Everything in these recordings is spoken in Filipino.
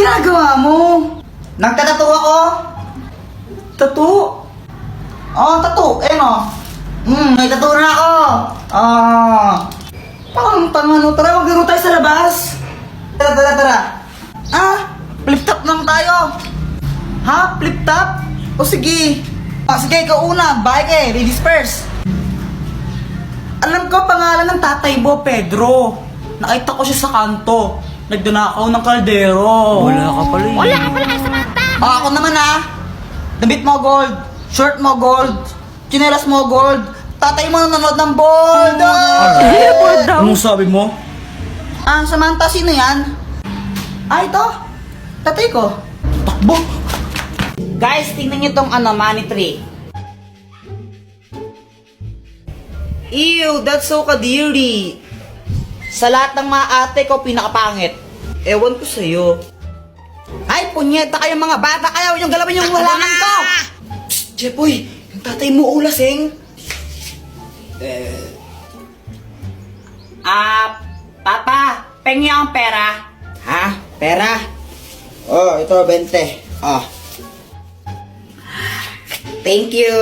ginagawa mo? Nagtatato ako. Tato? Oh, tato. May tato na ako. Tara, maglaro tayo sa labas. Tara. Flip top lang tayo. Ha? Flip top? O sige. Sige, ikaw una. Bye kay, ladies first. Alam ko pangalan ng tatay mo, Pedro. Nakita ko siya sa kanto. Nagdunakaw ng kaldero. Wala ka pala eh. Wala ka pala kay Samantha! Ako naman damit mo gold, shirt mo gold, tsinelas mo gold, tatay mo nanonood ng bold. Bold daw. Anong sabi mo? Samantha, sino yan? Ito. Tatay ko. Takbo! Guys, tingnan nyo tong money tree. Ew, that's so kadiri. Sa lahat ng mga ate ko, pinakapangit. Ewan ko sa'yo. Ay, punyeta kayo mga bata. Ayaw yung galawin yung halaman ko. Psst, Jepoy, yung tatay mo ulasing. Papa, pengi ang pera. Ha? Pera? Oh, ito, 20. Oh. Thank you.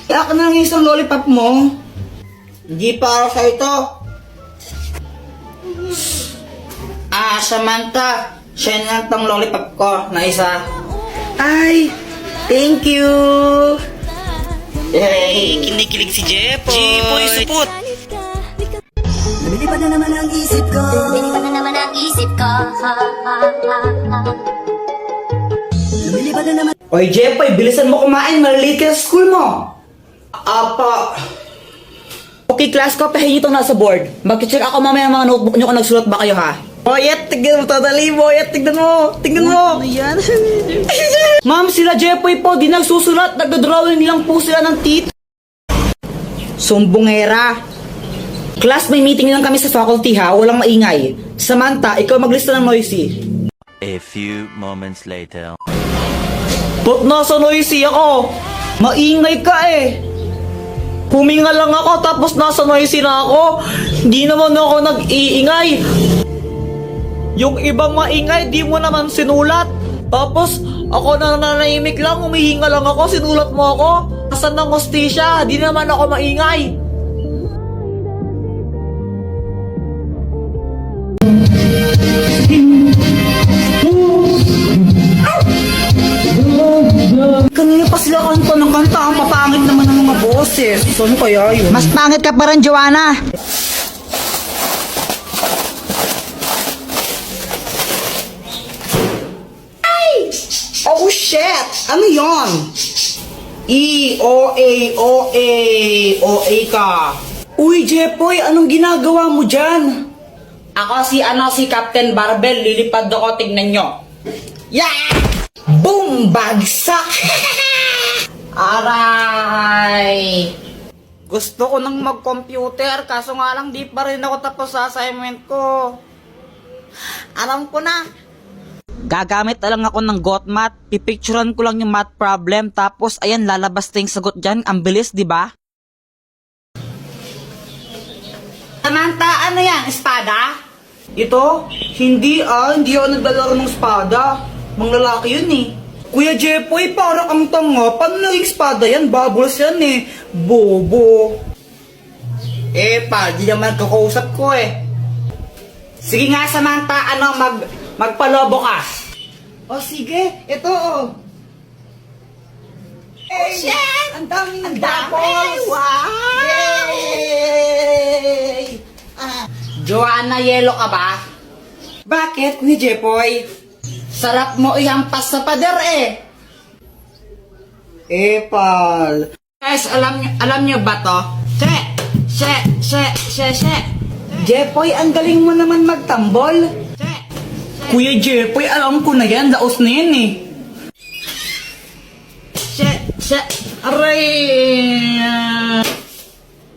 Ako na lang isang lollipop mo. Hindi para sa ito. Samantha, siya na tong lollipop ko na isa. Ay, thank you. Yay, kinikilig si Jepoy. Jepoy, supot! Lumilipad na naman ang isip ko. Lumilipad na naman ang isip ko. Lumilipad na naman. Oy, Jepoy, bilisan mo kumain. Malilate ka sa school mo. Apa. Okay, class ko, pahingi itong nasa board. Mag-check ako mamaya ng mga notebook nyo kung nagsulat ba kayo, ha? Boyet, tignan mo, totally, Boyet, tignan mo. Ano yan? Ma'am, sila Jepoy po, di nagsusulat. Nagdodrawing lang po sila ng teeth. Sumbongera. Class, may meeting lang kami sa faculty, ha? Walang maingay. Samantha, ikaw maglista ng noisy. A few moments later. Ba't nasa noisy ako? Maingay ka eh. Huminga lang ako tapos nasa noisy na ako. Hindi naman ako nag-iingay. Yung ibang maingay, di mo naman sinulat. Tapos ako na nanahimik lang, humihinga lang ako, sinulat mo ako. Asan ng hostisya? Di naman ako maingay. Kanina pa sila kanta ng kanta. Ang papangit naman ng mga boses. Saan kaya yun? Mas pangit ka pa rin, Joanna. Ay! Oh shit! Ano yon? O-A. O-A ka. Uy, Jepoy, anong ginagawa mo dyan? Ako si Captain Barbell. Lilipad ako, tignan nyo. Yeah! Boom! Bagsak! Aray! Gusto ko nang mag-computer, kaso nga lang di pa rin ako tapos sa assignment ko. Alam ko na. Gagamit na lang ako ng GotMath. Pipicturean ko lang yung math problem, tapos ayan, lalabas na yung sagot dyan. Ang bilis, di ba? Samantha, ano yan? Espada? Ito? Hindi ako naglalaro ng espada. Mga lalaki yun eh. Kuya Jepoy, para kang tanga. Paano naging espada yan? Bubbles yan eh. Bobo. Di naman kakausap ko eh. Sige nga, Samantha, magpalobo ka. O sige, ito oh. Hey, shit! Ang daming bubbles! Wow! Yay! Joanna, yelo ka ba? Bakit, Kuya Jepoy? Sarap mo ihampas sa pader eh. Pal. Guys, alam nyo ba to? Jepoy, ang galing mo naman magtambol. Kuya Jepoy, alam ko na yan. Daos na yan eh. Aray.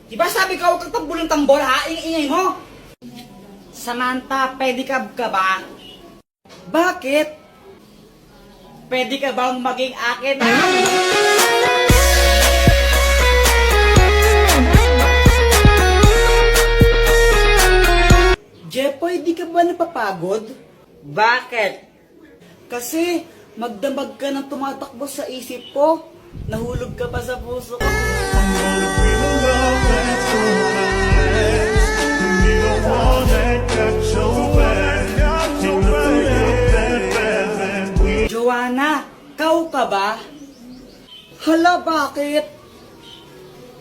Diba sabi ko huwag kang tambol ng tambol ha? Ingay mo. Samantha, pedicab ka ba? Bakit? Pwede ka bang maging akin? Jepoy, di ka ba napapagod? Bakit? Kasi magdamag ka ng tumatakbo sa isip ko. Nahulog ka pa sa puso ko. Joanna, kau ka ba? Hala, bakit?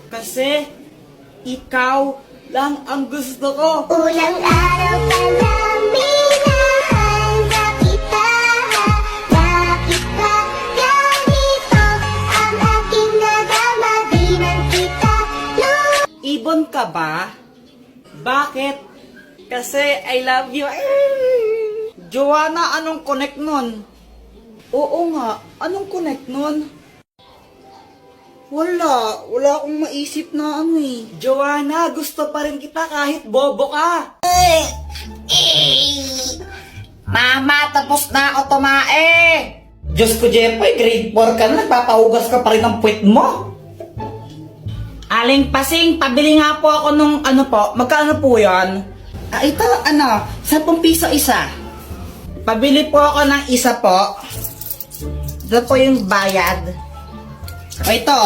Kasi ikaw lang ang gusto ko. Ulang araw pa lang minahanda kita. Bakit ba ganito ang aking nadama? Di man kita Ibon ka ba? Bakit? Kasi I love you. Joanna, anong connect nun? Oo nga, anong connect nun? Wala akong maisip na ano eh. Joanna, gusto pa rin kita kahit bobo ka. Mama, tapos na ako tumae. Diyos ko, Jepoy, grade 4 ka na, nagpapahugas ka pa rin ng puwet mo. Aling Pasing, pabili nga po ako nung ano po, magkano po yan? Ito, 10 piso isa. Pabili po ako ng isa po. Ito po yung bayad. O ito.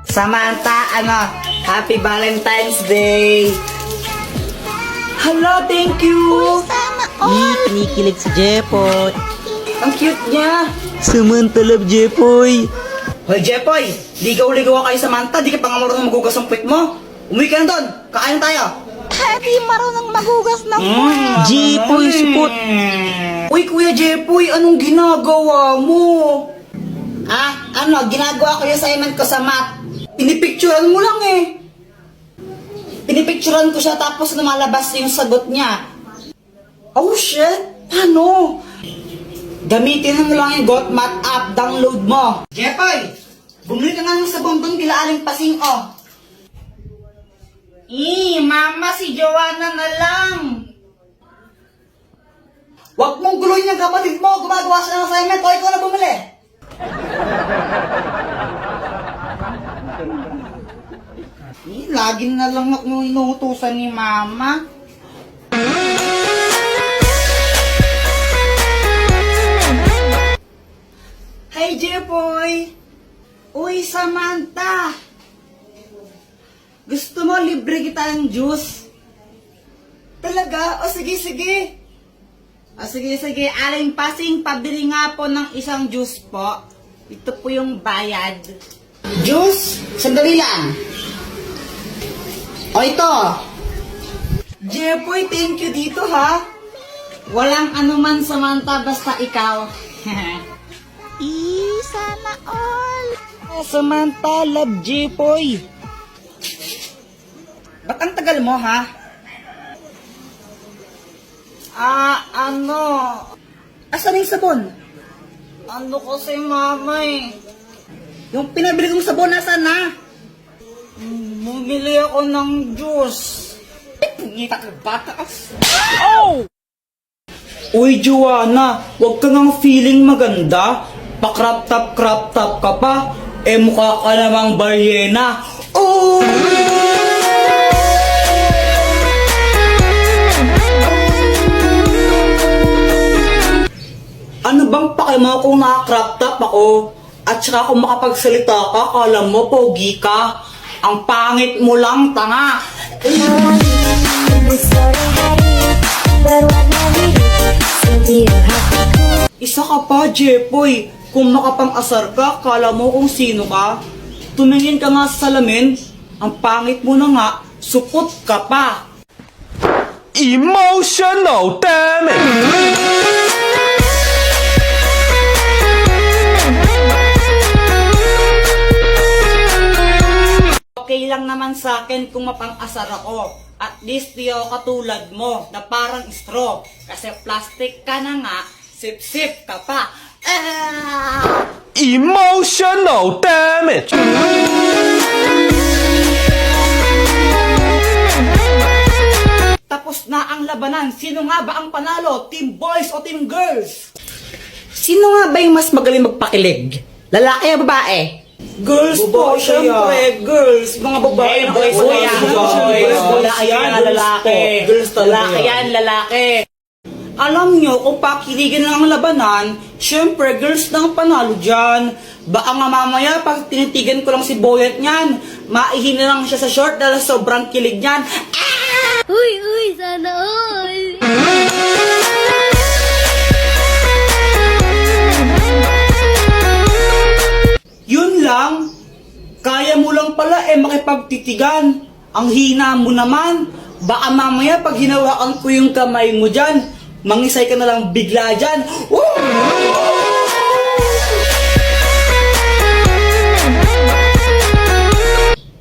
Samantha, Happy Valentine's Day. Hala, thank you. Kinikilig si Jepoy. Ang cute niya. Samantha love Jepoy. Hoy, Jepoy, ligaw-ligaw ka kay Samantha, di ka pa nga marunong magugas ng puwet mo. Umuwi ka na doon, kakain tayo. Di marunong magugas ng Jepoy, supot. Uy, Kuya Jepoy, anong ginagawa mo? Ginagawa ko yung assignment ko sa math. Pinipicturan mo lang eh. Pinipicturan ko siya tapos lumalabas yung sagot niya. Oh shit, paano? Gamitin mo lang yung GotMath app, download mo. Jepoy, bumili ka nga ng sabon doon kila Aling Pasing, oh. Mama, si Joanna na lang. Huwag mong guluhin yung kapatid mo, gumagawa siya ng assignment, o ikaw na bumili. Lagi na lang ako inuutusan ni Mama. Hey, Jepoy! Uy, Samantha! Gusto mo libre kita ng juice? Talaga? O sige. Sige. Aling Pasing, pabili nga po ng isang juice po. Ito po yung bayad. Juice? Sandali lang. O ito. Jepoy, thank you dito ha. Walang anuman, Samantha, basta ikaw. Sana all. Samantha, love Jepoy. Ba't ang tagal mo, ha? Asan yung sabon? Ano kasi, Mama eh? Yung pinabili kong sabon, asan na? Bumili ako ng juice. Pungita ka bata. Oh! Uy, Joanna, huwag ka ngang feeling maganda. Pa-crop top ka pa. Mukha ka namang balyena. Oh! Ano bang pake mo kung naka-crop top ako? At saka kung makapagsalita ka, kala mo pogi ka. Ang pangit mo lang, tanga. Isa ka pa, Jepoy. Kung makapang-asar ka, kala mo kung sino ka. Tumingin ka nga sa salamin. Ang pangit mo na nga, supot ka pa. Emotional damage! Okay lang naman sa akin kung mapang-asar ako. At least di ako katulad mo na parang straw. Kasi plastic ka na nga, sip-sip ka pa. Emotional damage! Tapos na ang labanan. Sino nga ba ang panalo? Team boys o team girls? Sino nga ba yung mas magaling magpakilig? Lalaki o babae? Girls po, syempre, girls. Mga babae na boys kayo. kaya. Boys, Lalaki yan, lalaki. Girls talaga. Lalaki yan, lalaki. Alam nyo, kung pakiligan lang ang labanan, syempre, girls na ang panalo dyan. Baka nga mamaya, pag tinitigan ko lang si Boyet niyan, maihina lang siya sa short dahil sobrang kilig niyan. Uy, sana all! Yun lang, kaya mo lang pala makipagtitigan. Ang hina mo naman. Baka mamaya pag hinawakan ko yung kamay mo dyan, mangisay ka na lang bigla dyan. Woo!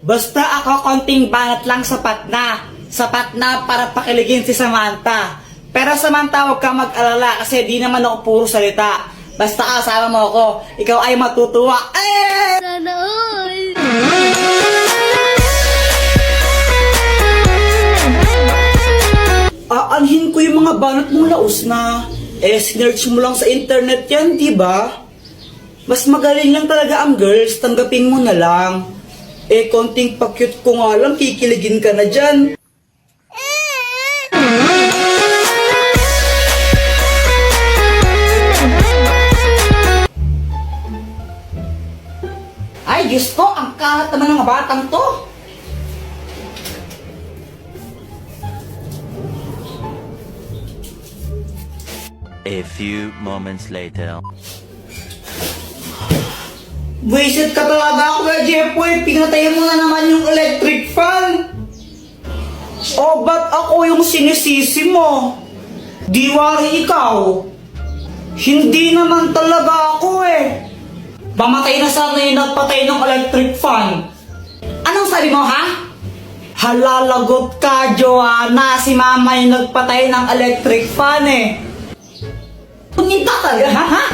Basta ako konting banat lang sapat na. Sapat na para pakiligin si Samantha. Pero Samantha, huwag ka mag-alala kasi di naman ako puro salita. Basta kasama mo ako, ikaw ay matutuwa. Sana all! Aanhin ko yung mga banat mong laos na. Sinerch mo lang sa internet yan, di ba? Mas magaling lang talaga ang girls, tanggapin mo na lang. Konting pa-cute ko nga lang, kikiligin ka na dyan. Ay, Diyos ko, ang kalat naman ng batang to. A few moments later. Wasted ka talaga, Kuya Jepoy. Pinatay mo na naman yung electric fan. O, ba't ako yung sinisisi mo? Di wari ikaw. Hindi naman talaga ako Pamatay na sana yung nagpatay ng electric fan. Anong sabi mo, ha? Halalagot ka, Joanna. Si mama yung nagpatay ng electric fan Punita talaga, ha?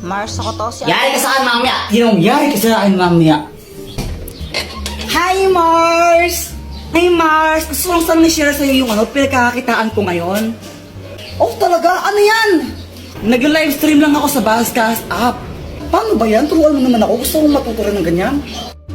Mars, ako to si Yari ka sa akin, mamaya. Yari ka sa akin, mamaya. Hi, Mars! Hi, Mars! Gusto ko lang sana share sa'yo yung pinagkakakitaan ko ngayon. Oh, talaga? Ano yan? Nag-livestream lang ako sa Buzzcast app. Paano ba yan? Turuan mo naman ako. Gusto kong matuto rin ng ganyan.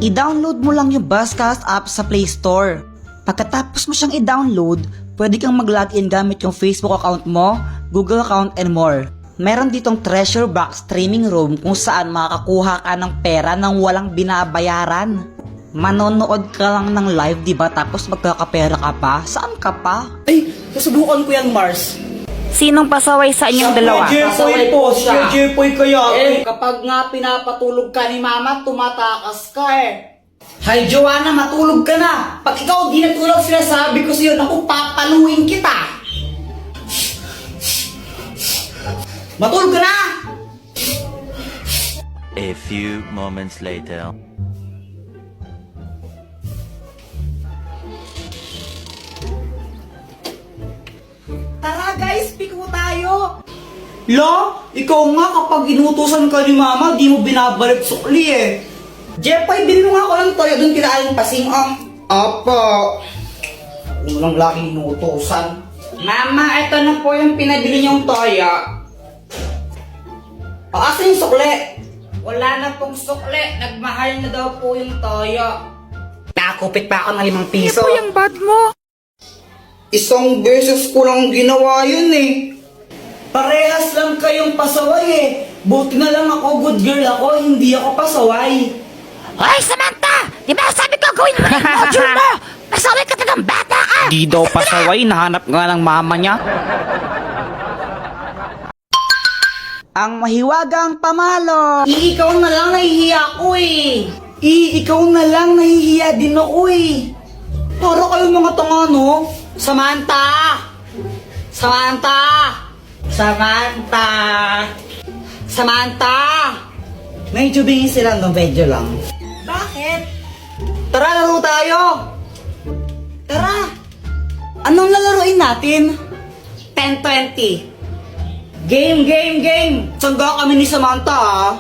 I-download mo lang yung Buzzcast app sa Play Store. Pagkatapos mo siyang i-download, pwede kang mag-login gamit yung Facebook account mo, Google account, and more. Meron ditong treasure box streaming room kung saan makakakuha ka ng pera nang walang binabayaran. Manonood ka lang ng live, diba? Tapos magkakapera ka pa? Saan ka pa? Ay, susubukan ko yan, Mars. Sinong pasaway sa inyong dalawa? Jepoy po. Siya Jepoy kaya. Kapag nga pinapatulog ka ni Mama, tumatakas ka Hi, Joanna, matulog ka na. Pag ikaw di natulog, sinasabi ko sa'yo, naku, papaluin kita. Matulog ka na! A few moments later. Tara guys, piko tayo! Lo, ikaw nga kapag inutusan ka ni Mama, di mo binabalik sukli Jepoy, bilhin mo nga ako ng toyo doon kila Aling Pasing, Apo. Unang laki inutusan. Mama, ito na po yung pinabili niyong toyo. Asan yung sukli? Wala na pong sukli. Nagmahal na daw po yung toyo. Nakupit pa ako ng 5 piso. Ito yung bad mo. Isang beses ko lang ginawa yun Parehas lang kayong pasaway Buti na lang ako, good girl ako, hindi ako pasaway. Hoy, Samantha! Di ba sabi ko gawin mo yung module mo? Pasaway ka talagang bata ka! Di daw pasaway, nahanap nga ng mama niya. Ang mahiwagang pamalo. Ikaw na lang nahihiya ako ikaw na lang nahihiya din ako Para kayong mga tanga, no? Samantha! Samantha! Samantha! Samantha! Medyo bingin sila ng medyo lang. Bakit? Tara, laro tayo! Tara! Anong lalaroin natin? 10-20. Game! Sangga kami ni Samantha